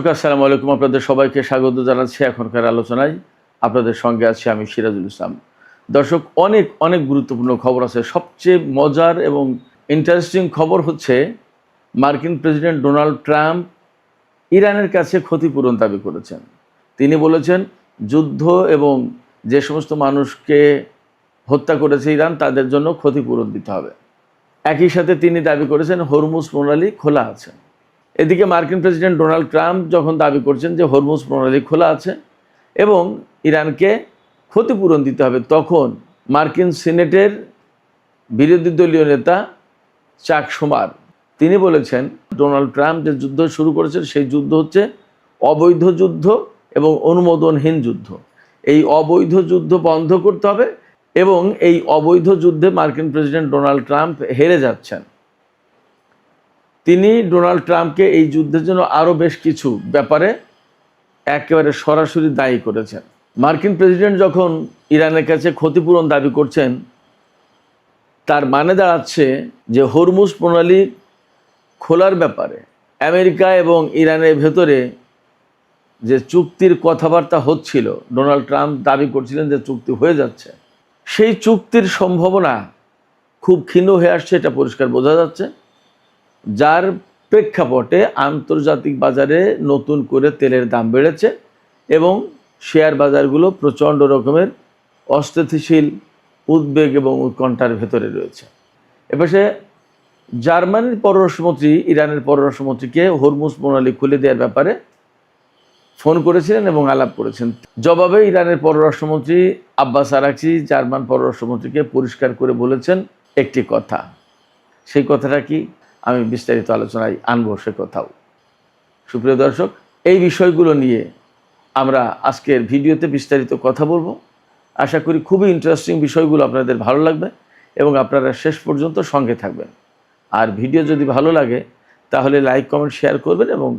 আসসালামু আলাইকুম, আপনাদের সবাইকে স্বাগত জানাচ্ছি এখনকার আলোচনায়। আপনাদের সঙ্গে আছি আমি সিরাজুল ইসলাম। দর্শক, অনেক অনেক গুরুত্বপূর্ণ খবর আছে। সবচেয়ে মজার এবং ইন্টারেস্টিং খবর হচ্ছে মার্কিন প্রেসিডেন্ট ডোনাল্ড ট্রাম্প ইরানের কাছে ক্ষতিপূরণ দাবি করেছেন। তিনি বলেছেন যুদ্ধ এবং যে সমস্ত মানুষকে হত্যা করেছে ইরান তাদের জন্য ক্ষতিপূরণ দিতে হবে। একই সাথে তিনি দাবি করেছেন হরমুজ প্রণালী খোলা আছে। এদিকে মার্কিন প্রেসিডেন্ট ডোনাল্ড ট্রাম্প যখন দাবি করছেন যে হরমুজ প্রণালী খোলা আছে এবং ইরানকে ক্ষতিপূরণ দিতে হবে, তখন মার্কিন সিনেটের বিরোধী দলীয় নেতা চাক শুমার তিনি বলেছেন ডোনাল্ড ট্রাম্প যে যুদ্ধ শুরু করেছেন সেই যুদ্ধ হচ্ছে অবৈধ যুদ্ধ এবং অনুমোদনহীন যুদ্ধ। এই অবৈধ যুদ্ধ বন্ধ করতে হবে এবং এই অবৈধ যুদ্ধে মার্কিন প্রেসিডেন্ট ডোনাল্ড ট্রাম্প হেরে যাচ্ছেন। তিনি ডোনাল্ড ট্রাম্পকে এই যুদ্ধের জন্য আরও বেশ কিছু ব্যাপারে একেবারে সরাসরি দায়ী করেছেন। মার্কিন প্রেসিডেন্ট যখন ইরানের কাছে ক্ষতিপূরণ দাবি করছেন, তার মানে দাঁড়াচ্ছে যে হরমুজ প্রণালী খোলার ব্যাপারে আমেরিকা এবং ইরানের ভেতরে যে চুক্তির কথাবার্তা হচ্ছিল, ডোনাল্ড ট্রাম্প দাবি করছিলেন যে চুক্তি হয়ে যাচ্ছে, সেই চুক্তির সম্ভাবনা খুব ক্ষীণ হয়ে আসছে, এটা পরিষ্কার বোঝা যাচ্ছে। যার প্রেক্ষাপটে আন্তর্জাতিক বাজারে নতুন করে তেলের দাম বেড়েছে এবং শেয়ার বাজারগুলো প্রচণ্ড রকমের অস্থিতিশীল উদ্বেগ এবং উৎকণ্ঠার ভেতরে রয়েছে। এপাশে জার্মানির পররাষ্ট্রমন্ত্রী ইরানের পররাষ্ট্রমন্ত্রীকে হরমুজ প্রণালী খুলে দেওয়ার ব্যাপারে ফোন করেছিলেন এবং আলাপ করেছেন। জবাবে ইরানের পররাষ্ট্রমন্ত্রী আব্বাস আরাকচি জার্মান পররাষ্ট্রমন্ত্রীকে পরিষ্কার করে বলেছেন একটি কথা। সেই কথাটা কি, আমি বিস্তারিত আলোচনায় আনবো সে কথাও। সুপ্রিয় দর্শক, এই বিষয়গুলো নিয়ে আমরা আজকের ভিডিওতে বিস্তারিত কথা বলবো। আশা করি খুবই ইন্টারেস্টিং বিষয়গুলো আপনাদের ভালো লাগবে এবং আপনারা শেষ পর্যন্ত সঙ্গে থাকবেন। আর ভিডিও যদি ভালো লাগে তাহলে লাইক, কমেন্ট, শেয়ার করবেন এবং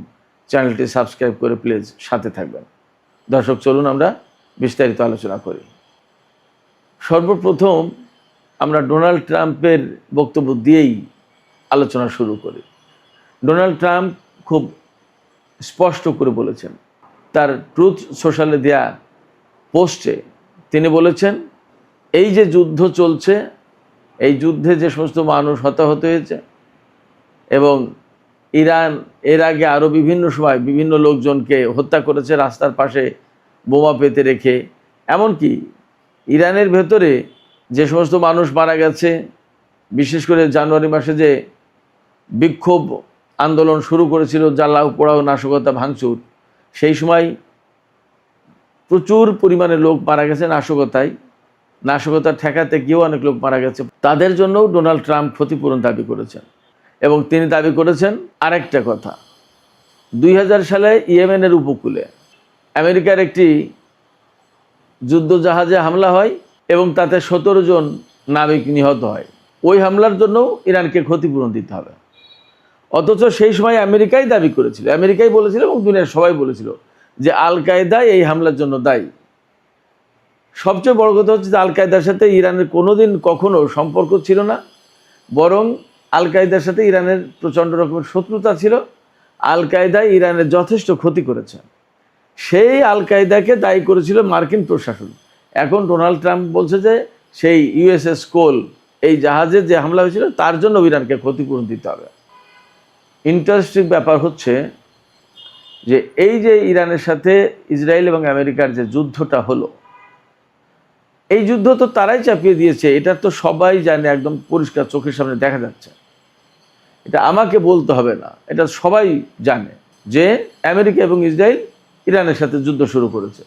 চ্যানেলটি সাবস্ক্রাইব করে প্লিজ সাথে থাকবেন। দর্শক, চলুন আমরা বিস্তারিত আলোচনা করি। সর্বপ্রথম আমরা ডোনাল্ড ট্রাম্পের বক্তব্য দিয়েই আলোচনা শুরু করি। ডোনাল্ড ট্রাম্প খুব স্পষ্ট করে বলেছেন, তার ট্রুথ সোশ্যালে দেয়া পোস্টে তিনি বলেছেন এই যে যুদ্ধ চলছে, এই যুদ্ধে যে সমস্ত মানুষ হতাহত হয়েছে এবং ইরান এর আগে আরও বিভিন্ন সময় বিভিন্ন লোকজনকে হত্যা করেছে রাস্তার পাশে বোমা পেতে রেখে, এমনকি ইরানের ভেতরে যে সমস্ত মানুষ মারা গেছে, বিশেষ করে জানুয়ারি মাসে যে বিক্ষোভ আন্দোলন শুরু করেছিল জ্বালাও পোড়াও নাশকতা ভাঙচুর, সেই সময় প্রচুর পরিমাণে লোক মারা গেছে নাশকতা ঠেকাতে গিয়েও অনেক লোক মারা গেছে। তাদের জন্যও ডোনাল্ড ট্রাম্প ক্ষতিপূরণ দাবি করেছেন এবং তিনি দাবি করেছেন আরেকটা কথা। 2000 সালে ইয়েমেনের উপকূলে আমেরিকার একটি যুদ্ধজাহাজে হামলা হয় এবং তাতে 17 জন নাবিক নিহত হয়। ওই হামলার জন্যও ইরানকে ক্ষতিপূরণ দিতে হবে। অথচ সেই সময় আমেরিকাই দাবি করেছিল, আমেরিকাই বলেছিল এবং দুনিয়ার সবাই বলেছিল যে আল কায়দা এই হামলার জন্য দায়ী। সবচেয়ে বড় কথা হচ্ছে যে আল কায়দার সাথে ইরানের কোনোদিন কখনো সম্পর্ক ছিল না, বরং আল কায়দার সাথে ইরানের প্রচণ্ড রকমের শত্রুতা ছিল। আল কায়দা ইরানের যথেষ্ট ক্ষতি করেছে, সেই আল কায়দাকে দায়ী করেছিল মার্কিন প্রশাসন। এখন ডোনাল্ড ট্রাম্প বলছে যে সেই ইউএসএস কোল এই জাহাজে যে হামলা হয়েছিল তার জন্য ইরানকে ক্ষতিপূরণ দিতে হবে। ইন্টারেস্টিং ব্যাপার হচ্ছে যে এই যে ইরানের সাথে ইসরায়েল এবং আমেরিকার যে যুদ্ধটা হলো, এই যুদ্ধ তো তারাই চাপিয়ে দিয়েছে, এটা তো সবাই জানে, একদম পরিষ্কার চোখের সামনে দেখা যাচ্ছে। এটা আমাকে বলতে হবে না, এটা সবাই জানে যে আমেরিকা এবং ইসরায়েল ইরানের সাথে যুদ্ধ শুরু করেছে।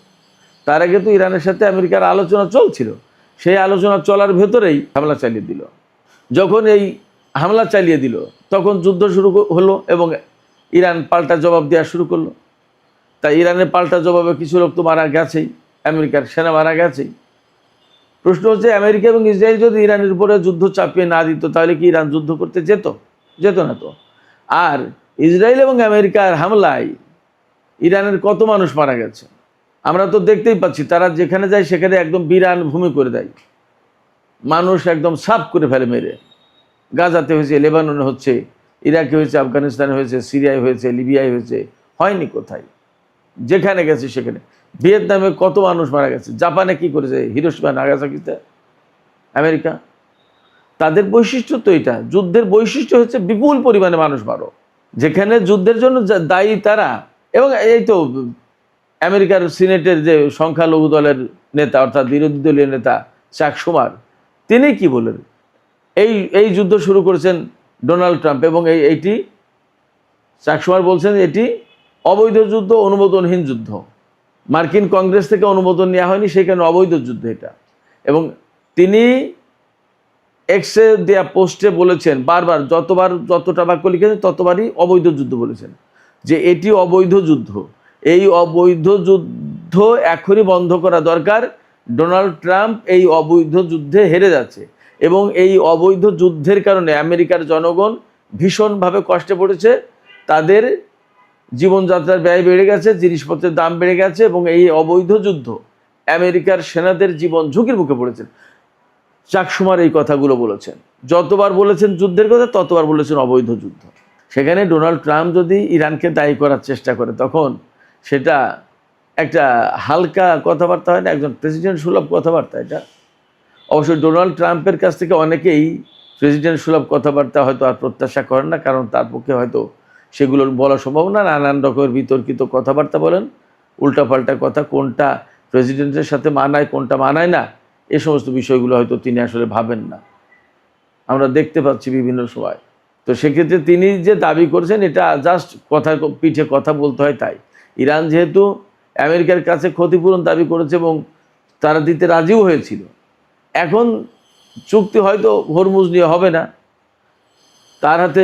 তার আগে তো ইরানের সাথে আমেরিকার আলোচনা চলছিল, সেই আলোচনা চলার ভেতরেই হামলা চালিয়ে দিল। যখন এই হামলা চালিয়ে দিল তখন যুদ্ধ শুরু হলো এবং ইরান পাল্টা জবাব দেওয়া শুরু করলো। তাই ইরানের পাল্টা জবাবে কিছু লোক তো মারা গেছেই, আমেরিকার সেনা মারা গেছেই। প্রশ্ন হচ্ছে আমেরিকা এবং ইসরায়েল যদি ইরানের উপরে যুদ্ধ চাপিয়ে না দিত তাহলে কি ইরান যুদ্ধ করতে যেত না তো। আর ইসরায়েল এবং আমেরিকার হামলায় ইরানের কত মানুষ মারা গেছে আমরা তো দেখতেই পাচ্ছি। তারা যেখানে যায় সেখানে একদম বিরান ভূমি করে দেয়, মানুষ একদম সাফ করে ফেলে মেরে। গাজাতে হয়েছে, লেবাননে হচ্ছে, ইরাকে হয়েছে, আফগানিস্তানে হয়েছে, সিরিয়ায় হয়েছে, লিবিয়ায় হয়েছে, হয়নি কোথায়, যেখানে গেছে সেখানে। ভিয়েতনামে কত মানুষ মারা গেছে, জাপানে কি করেছে, হিরোশিমা নাগাসাকিতে আমেরিকা। তাদের বৈশিষ্ট্য তো এটা, যুদ্ধের বৈশিষ্ট্য হচ্ছে বিপুল পরিমাণে মানুষ মারো। যেখানে যুদ্ধের জন্য দায়ী তারা, এবং এই তো আমেরিকার সিনেটের যে সংখ্যালঘু দলের নেতা অর্থাৎ বিরোধী দলীয় নেতা চাক শুমার, তিনি কি বলেন, এই যুদ্ধ শুরু করেছেন ডোনাল্ড ট্রাম্প, এবং এইটি চাক শুমার বলছেন এটি অবৈধ যুদ্ধ, অনুমোদনহীন যুদ্ধ, মার্কিন কংগ্রেস থেকে অনুমোদন নেওয়া হয়নি, সেই কারণে অবৈধ যুদ্ধ এটা। এবং তিনি এক্সে দেয়া পোস্টে বলেছেন বারবার, যতটা বাক্য লিখেছেন ততবারই অবৈধ যুদ্ধ বলেছেন, যে এটি অবৈধ যুদ্ধ, এই অবৈধ যুদ্ধ এখনই বন্ধ করা দরকার। ডোনাল্ড ট্রাম্প এই অবৈধ যুদ্ধে হেরে যাচ্ছে, এবং এই অবৈধ যুদ্ধের কারণে আমেরিকার জনগণ ভীষণভাবে কষ্টে পড়েছে, তাদের জীবনযাত্রার ব্যয় বেড়ে গেছে, জিনিসপত্রের দাম বেড়ে গেছে, এবং এই অবৈধ যুদ্ধ আমেরিকার সেনাদের জীবন ঝুঁকির মুখে পড়েছেন। চাক শুমার এই কথাগুলো বলেছেন, যতবার বলেছেন যুদ্ধের কথা ততবার বলেছেন অবৈধ যুদ্ধ। সেখানে ডোনাল্ড ট্রাম্প যদি ইরানকে দায়ী করার চেষ্টা করে, তখন সেটা একটা হালকা কথাবার্তা হয় না, একজন প্রেসিডেন্ট সুলভ কথাবার্তা এটা। অবশ্যই ডোনাল্ড ট্রাম্পের কাছ থেকে অনেকেই প্রেসিডেন্ট সুলভ কথাবার্তা হয়তো আর প্রত্যাশা করেন না, কারণ তার পক্ষে হয়তো সেগুলোর বলা সম্ভব না। নানান রকমের বিতর্কিত কথাবার্তা বলেন, উল্টাপাল্টা কথা, কোনটা প্রেসিডেন্টের সাথে মানায় কোনটা মানায় না, এ সমস্ত বিষয়গুলো হয়তো তিনি আসলে ভাবেন না, আমরা দেখতে পাচ্ছি বিভিন্ন সময়। তো সেক্ষেত্রে তিনি যে দাবি করেছেন এটা জাস্ট কথা পিঠে কথা বলতে হয় তাই। ইরান যেহেতু আমেরিকার কাছে ক্ষতিপূরণ দাবি করেছে এবং তারা দিতে রাজিও হয়েছিল, এখন চুক্তি হয়তো হরমুজ নিয়ে হবে না, তার হাতে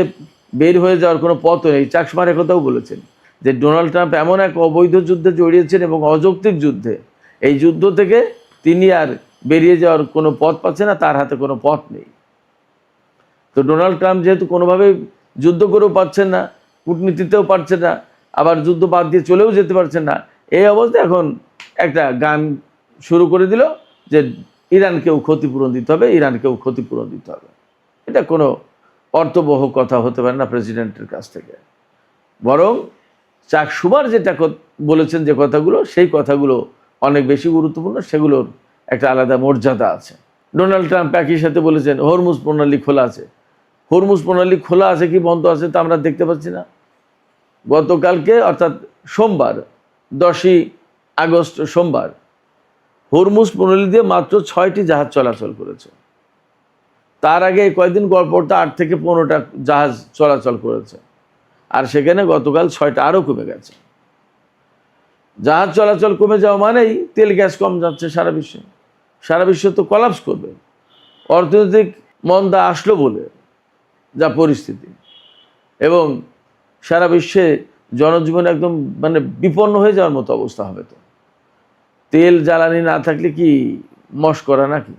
বের হয়ে যাওয়ার কোনো পথও নেই। চাক শুমার একথাও বলেছেন যে ডোনাল্ড ট্রাম্প এমন এক অবৈধ যুদ্ধে জড়িয়েছেন এবং অযৌক্তিক যুদ্ধে, এই যুদ্ধ থেকে তিনি আর বেরিয়ে যাওয়ার কোনো পথ পাচ্ছে না, তার হাতে কোনো পথ নেই। তো ডোনাল্ড ট্রাম্প যেহেতু কোনোভাবেই যুদ্ধ করেও পারছেন না, কূটনীতিতেও পারছেন না, আবার যুদ্ধ বাদ দিয়ে চলেও যেতে পারছেন না, এই অবস্থায় এখন একটা গান শুরু করে দিল যে ইরানকেও ক্ষতিপূরণ দিতে হবে, ইরানকেও ক্ষতিপূরণ দিতে হবে। এটা কোনো অর্থবহ কথা হতে পারে না প্রেসিডেন্টের কাছ থেকে। বরং চাক শুমার যেটা বলেছেন যে কথাগুলো, সেই কথাগুলো অনেক বেশি গুরুত্বপূর্ণ, সেগুলোর একটা আলাদা মর্যাদা আছে। ডোনাল্ড ট্রাম্প একই সাথে বলেছেন হরমুজ প্রণালী খোলা আছে। হরমুজ প্রণালী খোলা আছে কি বন্ধ আছে তা আমরা দেখতে পাচ্ছি না। গতকালকে অর্থাৎ সোমবার 10ই আগস্ট সোমবার হরমুজ প্রণালী দিয়ে মাত্র 6টি জাহাজ চলাচল করেছে। তার আগে কয়েকদিন গড়পড়তা 8 থেকে 15টা জাহাজ চলাচল করেছে, আর সেখানে গতকাল 6টা আরও কমে গেছে। জাহাজ চলাচল কমে যাওয়া মানেই তেল গ্যাস কম যাচ্ছে সারা বিশ্বে। সারা বিশ্ব তো কলাপস করবে, অর্থনৈতিক মন্দা আসলো বলে যা পরিস্থিতি, এবং সারা বিশ্বে জনজীবন একদম মানে বিপন্ন হয়ে যাওয়ার মতো অবস্থা হবে। তো তেল জ্বালানি না থাকলে কি মশকরা নাকি?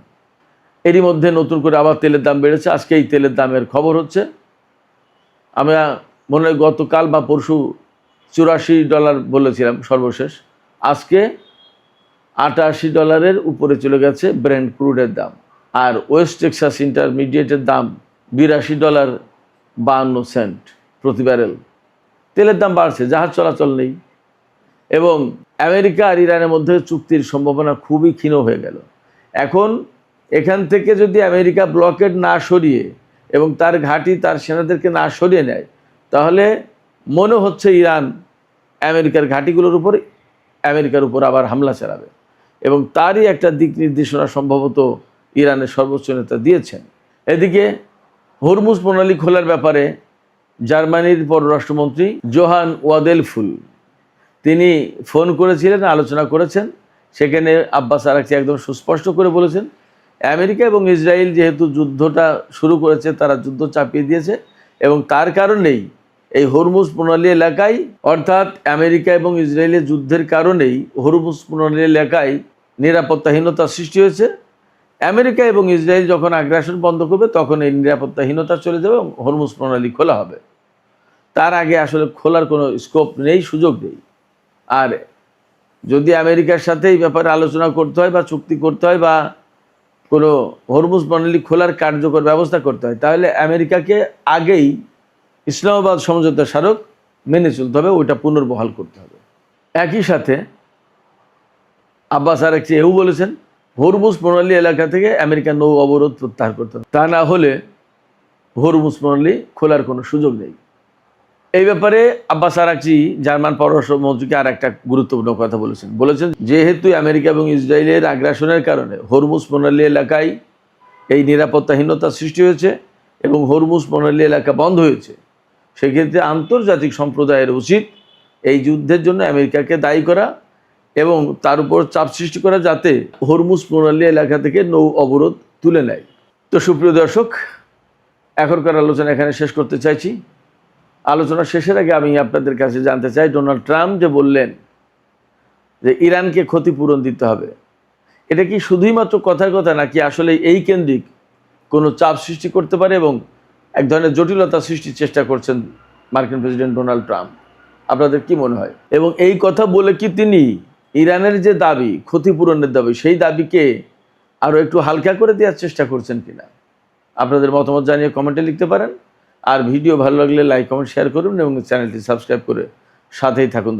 এরই মধ্যে নতুন করে আবার তেলের দাম বেড়েছে। আজকে এই তেলের দামের খবর হচ্ছে, আমরা মনে হয় গতকাল বা পরশু $84 বলেছিলাম সর্বশেষ, আজকে $88 উপরে চলে গেছে ব্রেন্ট ক্রুডের দাম। আর ওয়েস্ট টেক্সাস ইন্টারমিডিয়েটের দাম $82.52 প্রতি ব্যারেল। তেলের দাম বাড়ছে, জাহাজ চলাচল নেই, এবং আমেরিকা আর ইরানের মধ্যে চুক্তির সম্ভাবনা খুবই ক্ষীণ হয়ে গেল। এখন এখান থেকে যদি আমেরিকা ব্লকেড না সরিয়ে এবং তার ঘাঁটি তার সেনাদেরকে না সরিয়ে নেয়, তাহলে মনে হচ্ছে ইরান আমেরিকার ঘাঁটিগুলোর উপর আমেরিকার উপর আবার হামলা চালাবে, এবং তারই একটা দিক নির্দেশনা সম্ভবত ইরানের সর্বোচ্চ নেতা দিয়েছেন। এদিকে হরমুজ প্রণালী খোলার ব্যাপারে জার্মানির পররাষ্ট্রমন্ত্রী জোহান ওয়াদেলফুল তিনি ফোন করেছিলেন, আলোচনা করেছেন। সেখানে আব্বাস আরাকচি একদম সুস্পষ্ট করে বলেছেন, আমেরিকা এবং ইসরায়েল যেহেতু যুদ্ধটা শুরু করেছে, তারা যুদ্ধ চাপিয়ে দিয়েছে, এবং তার কারণেই এই হরমুজ প্রণালী এলাকায়, অর্থাৎ আমেরিকা এবং ইসরায়েলের যুদ্ধের কারণেই হরমুজ প্রণালী এলাকায় নিরাপত্তাহীনতা সৃষ্টি হয়েছে। আমেরিকা এবং ইসরায়েল যখন আগ্রাসন বন্ধ করবে, তখন এই নিরাপত্তাহীনতা চলে যাবে এবং হরমুজ প্রণালী খোলা হবে। তার আগে আসলে খোলার কোনো স্কোপ নেই, সুযোগ নেই। আর যদি আমেরিকার সাথে এই ব্যাপারে আলোচনা করতে হয় বা চুক্তি করতে হয় বা কোনো হরমুজ প্রণালী খোলার কার্যকর ব্যবস্থা করতে হয়, তাহলে আমেরিকাকে আগেই ইসলামাবাদ সমঝোতা স্মারক মেনে চলতে হবে, ওইটা পুনর্বহাল করতে হবে। একই সাথে আব্বাস আরাকচি এও বলেছেন হরমুজ প্রণালী এলাকা থেকে আমেরিকার নৌ অবরোধ প্রত্যাহার করতে হবে, তা না হলে হরমুজ প্রণালী খোলার কোনো সুযোগ নেই। এই ব্যাপারে আব্বাস আরাকচি জার্মান পররাষ্ট্রমন্ত্রীকে আর একটা গুরুত্বপূর্ণ কথা বলেছেন যেহেতু আমেরিকা এবং ইসরায়েলের আগ্রাসনের কারণে হরমুজ প্রণালী এলাকায় এই নিরাপত্তাহীনতা সৃষ্টি হয়েছে এবং হরমুজ প্রণালী এলাকা বন্ধ হয়েছে, সেক্ষেত্রে আন্তর্জাতিক সম্প্রদায়ের উচিত এই যুদ্ধের জন্য আমেরিকাকে দায়ী করা এবং তার উপর চাপ সৃষ্টি করা যাতে হরমুজ প্রণালী এলাকা থেকে নৌ অবরোধ তুলে নেয়। তো সুপ্রিয় দর্শক, এখনকার আলোচনা এখানে শেষ করতে চাইছি। আলোচনা শেষের আগে আমি আপনাদের কাছে জানতে চাই, ডোনাল্ড ট্রাম্প যে বললেন যে ইরানকে ক্ষতিপূরণ দিতে হবে, এটা কি শুধুই মাত্র কথার কথা নাকি আসলে এই কেন্দ্রিক কোনো চাপ সৃষ্টি করতে পারে এবং এক ধরনের জটিলতা সৃষ্টির চেষ্টা করছেন মার্কিন প্রেসিডেন্ট ডোনাল্ড ট্রাম্প? আপনাদের কি মনে হয়? এবং এই কথা বলে কি তিনি ইরানের যে দাবি, ক্ষতিপূরণের দাবি, সেই দাবিকে আরও একটু হালকা করে দেওয়ার চেষ্টা করছেন কিনা? আপনাদের মতামত জানিয়ে কমেন্টে লিখতে পারেন। আর ভিডিও ভালো লাগলে লাইক, কমেন্ট, শেয়ার করুন এবং চ্যানেলটি সাবস্ক্রাইব করে সাথেই থাকুন।